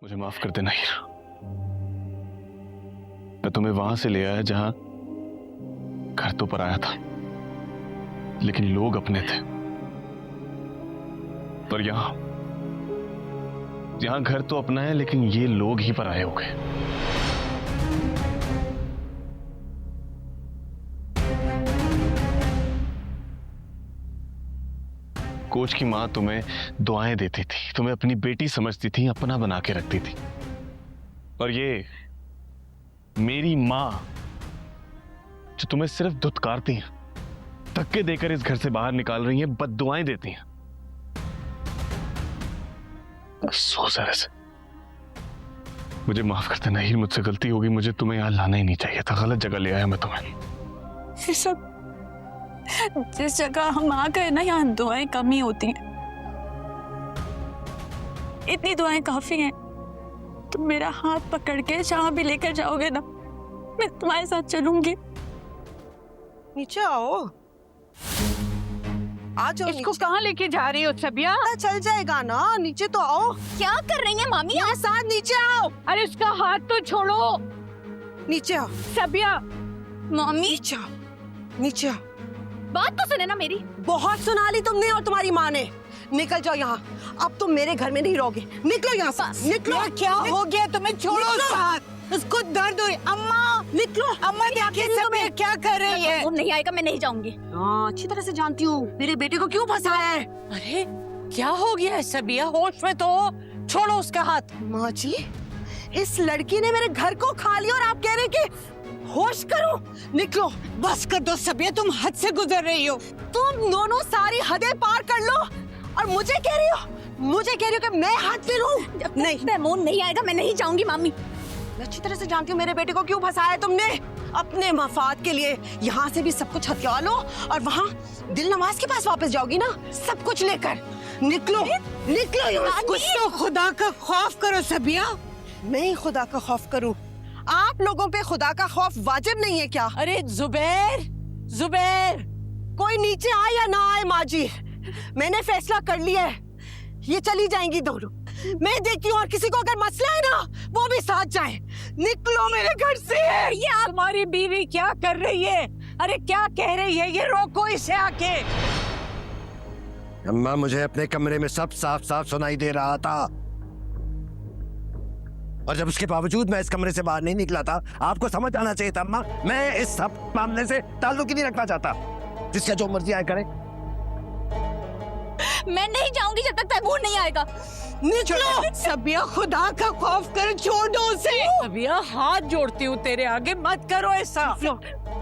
मुझे माफ कर देना हीरा। मैं तुम्हें वहां से ले आया जहां घर तो पर आया था, लेकिन लोग अपने थे। पर यहां घर तो अपना है, लेकिन ये लोग ही पराये हो गए। कोच की मां तुम्हें दुआएं देती थी, तुम्हें अपनी बेटी समझती थी, अपना बना के रखती थी। और ये मेरी मां जो तुम्हें सिर्फ धुतकारती हैं, धक्के देकर इस घर से बाहर निकाल रही हैं, बद्दुआएं देती हैं। अफसोस है वैसे। मुझे माफ कर देना हीर, मुझसे गलती होगी। मुझे तुम्हें यहां लाना ही नहीं चाहिए था, गलत जगह ले आया मैं तुम्हें। ये सब जिस जगह हम आ गए ना, यहाँ दुआएं कम ही होती हैं। इतनी दुआएं काफी हैं। तुम मेरा हाथ पकड़ के जहां भी लेकर जाओगे ना, मैं तुम्हारे साथ चलूंगी। नीचे आओ, आ जाओ। इसको कहाँ लेके जा रही हो सबिया? चल जाएगा ना, नीचे तो आओ। क्या कर रही है मामी? मेरे साथ नीचे आओ। अरे उसका हाथ तो छोड़ो। नीचे आओ सबिया। मामी नीचे आओ, नीचे आओ। बात तो सुने ना मेरी। बहुत सुना ली तुमने और तुम्हारी माँ ने। निकल जाओ यहाँ, अब तुम मेरे घर में नहीं रहोगे। निकलो यहाँ से, निकलो। क्या हो गया तुम्हें? छोड़ो उसका हाथ, उसको दर्द हो रही। अम्मा निकलो। अम्मा देखिए सबिया क्या कर रही है। वो नहीं आएगा, मैं नहीं जाऊंगी। हाँ, अच्छी तरह से जानती हूँ मेरे बेटे को क्यों फंसाया है। अरे क्या हो गया है सबिया? होश में तो हो। छोड़ो उसका हाथ। माँ जी, इस लड़की ने मेरे घर को खा लिया और आप कह रहे कि होश करो। निकलो। बस कर दो सबिया, तुम हद से गुजर रही हो। तुम दोनों सारी हदें पार कर लो और मुझे कह रही हो कि मैं हाथ फिरूं। नहीं, मैमून नहीं आएगा, मैं नहीं जाऊंगी मामी। मैं अच्छी तरह से जानती हूँ मेरे बेटे को क्यों फंसाया है तुमने। अपने मफाद के लिए यहाँ से भी सब कुछ हथिया लो और वहाँ दिल नवाज के पास वापस जाओगी ना, सब कुछ लेकर। निकलो, निकलो यहाँ से। कुछ तो खुदा का खौफ करो सबिया। मैं खुदा का खौफ करूँ? आप लोगों पे खुदा का खौफ वाजिब नहीं है क्या? अरे जुबैर, जुबैर। कोई नीचे आए या ना आए माँ जी, मैंने फैसला कर लिया है, ये चली जाएंगी दोनों। मैं देखती हूँ और किसी को अगर मसला है ना, वो भी साथ जाए। निकलो मेरे घर से। ये तुम्हारी बीवी क्या कर रही है? अरे क्या कह रही है ये? रोको इसे आके। अम्मा, मुझे अपने कमरे में सब साफ साफ सुनाई दे रहा था, और जब उसके बावजूद मैं इस कमरे से बाहर नहीं निकला था। आपको समझ आना चाहिए था अम्मा, मैं इस सब मामले से ताल्लुक ही नहीं रखना चाहता। जिसका जो मर्जी आए करे। मैं नहीं जाऊंगी जब तक तैमूर नहीं आएगा। निकलो सबिया, खुदा का खौफ कर, छोड़ दो उसे। सबिया हाथ जोड़ती हूँ तेरे आगे, मत करो ऐसा।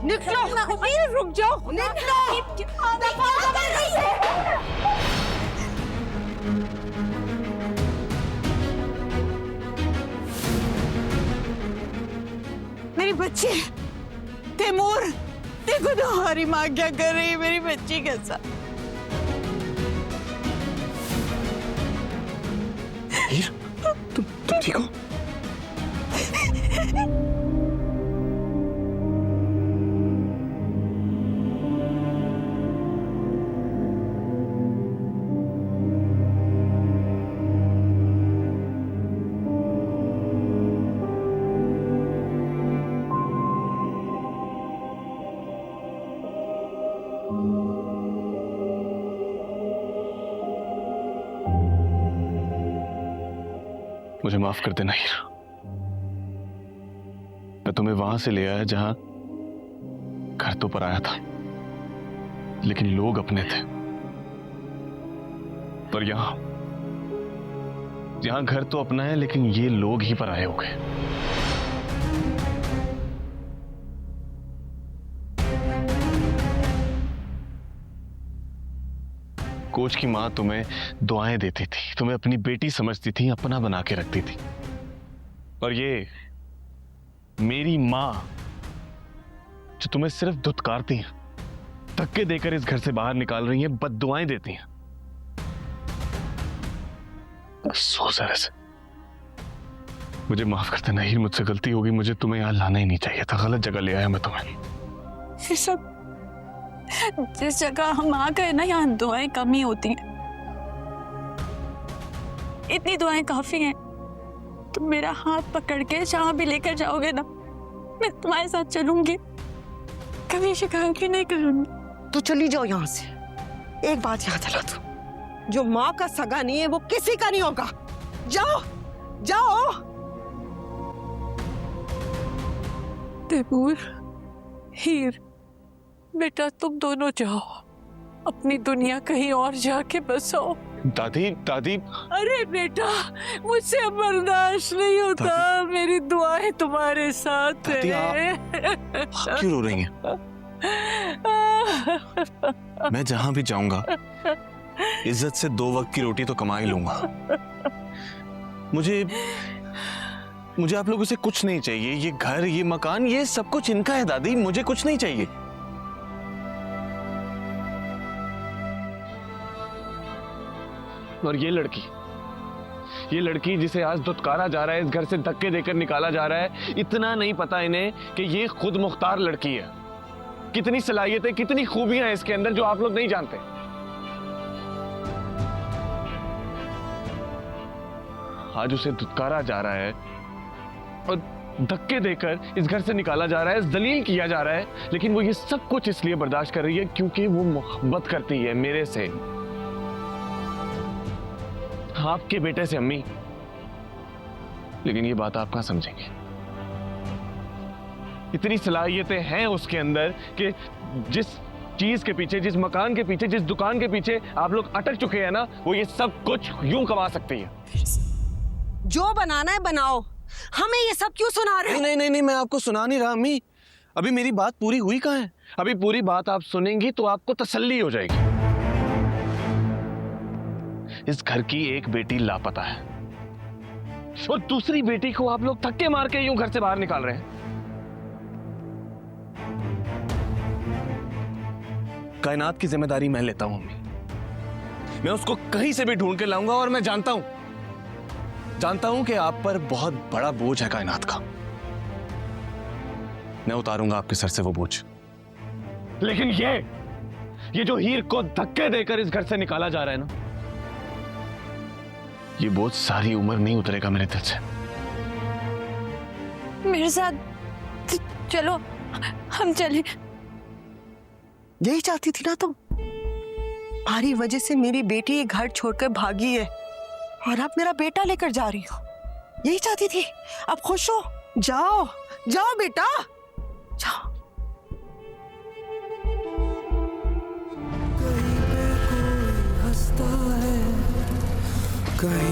निकलो, रुक जाओ। मेरी बच्ची तैमूर, देखो तुम्हारी माँ क्या कर रही है मेरी बच्ची के साथ। हीर, तुम ठीक हो? मुझे माफ कर देना हीरा। मैं तुम्हें वहां से ले आया जहां घर तो पर आया था, लेकिन लोग अपने थे। पर यहां घर तो अपना है, लेकिन ये लोग ही पराये हो गए। कोच की मां तुम्हें दुआएं देती थी, तुम्हें अपनी बेटी समझती थी, अपना बना के रखती थी। और ये मेरी मां जो तुम्हें सिर्फ धुतकारती हैं, धक्के देकर इस घर से बाहर निकाल रही हैं, बद्दुआएं देती हैं। अफसोस है वैसे। मुझे माफ कर देना हीर, मुझसे गलती होगी। मुझे तुम्हें यहां लाना ही नहीं चाहिए था, गलत जगह ले आया मैं तुम्हें। ये सब जिस जगह हम आ गए ना, यहाँ दुआएं कम ही होती हैं। इतनी दुआएं काफी हैं। तुम तुम मेरा हाथ पकड़ के जहाँ भी लेकर जाओगे ना, मैं तुम्हारे साथ चलूंगी, कभी शिकायत भी नहीं करूंगी। तो चली जाओ यहाँ से। एक बात याद दिला दो, जो माँ का सगा नहीं है वो किसी का नहीं होगा। जाओ जाओ। तैमूर, हीर, बेटा तुम दोनों जाओ, अपनी दुनिया कहीं और जाके बसो। दादी दादी अरे बेटा, मुझसे अब बर्दाश्त नहीं होता, मेरी दुआएं तुम्हारे साथ दादी, है। आप क्यों रो रही हैं? मैं जहां भी जाऊंगा इज्जत से 2 वक्त की रोटी तो कमा ही लूंगा। मुझे आप लोगों से कुछ नहीं चाहिए। ये घर, ये मकान, ये सब कुछ इनका है दादी, मुझे कुछ नहीं चाहिए। और ये लड़की जिसे आज दुत्कारा जा रहा है, इस घर से धक्के देकर निकाला जा रहा है, इतना नहीं पता इन्हें कि ये खुद मुख्तार लड़की है। कितनी सलाहियतें, कितनी खूबियां हैं इसके अंदर जो आप लोग नहीं जानते। आज उसे दुत्कारा जा रहा है और धक्के देकर इस घर से निकाला जा रहा है, जलील किया जा रहा है, लेकिन वो ये सब कुछ इसलिए बर्दाश्त कर रही है क्योंकि वो मोहब्बत करती है मेरे से, आपके बेटे से। अम्मी, लेकिन ये बात आप कहां समझेंगे? इतनी सलाहियतें हैं उसके अंदर कि जिस चीज के पीछे, जिस मकान के पीछे, जिस दुकान के पीछे आप लोग अटक चुके हैं ना, वो ये सब कुछ यूं कमा सकती है। जो बनाना है बनाओ, हमें ये सब क्यों सुना रहे हो? नहीं नहीं नहीं, मैं आपको सुना नहीं रहा अम्मी। अभी मेरी बात पूरी हुई कहां है? अभी पूरी बात आप सुनेंगी तो आपको तसल्ली हो जाएगी। इस घर की एक बेटी लापता है और दूसरी बेटी को आप लोग धक्के मार के यूं घर से बाहर निकाल रहे हैं। कायनात की जिम्मेदारी मैं लेता हूं अम्मी। मैं उसको कहीं से भी ढूंढ के लाऊंगा और मैं जानता हूं कि आप पर बहुत बड़ा बोझ है कायनात का। मैं उतारूंगा आपके सर से वो बोझ। लेकिन ये जो हीर को धक्के देकर इस घर से निकाला जा रहा है ना, ये बोझ सारी उम्र नहीं उतरेगा मेरे दिल से। मेरे साथ चलो, हम चलें। यही चाहती थी ना तुम? तुम्हारी वजह से मेरी बेटी ये घर छोड़कर भागी है और अब मेरा बेटा लेकर जा रही हो। यही चाहती थी? अब खुश हो? जाओ जाओ बेटा, जाओ। कहीं पे कोई हंसता है, कहीं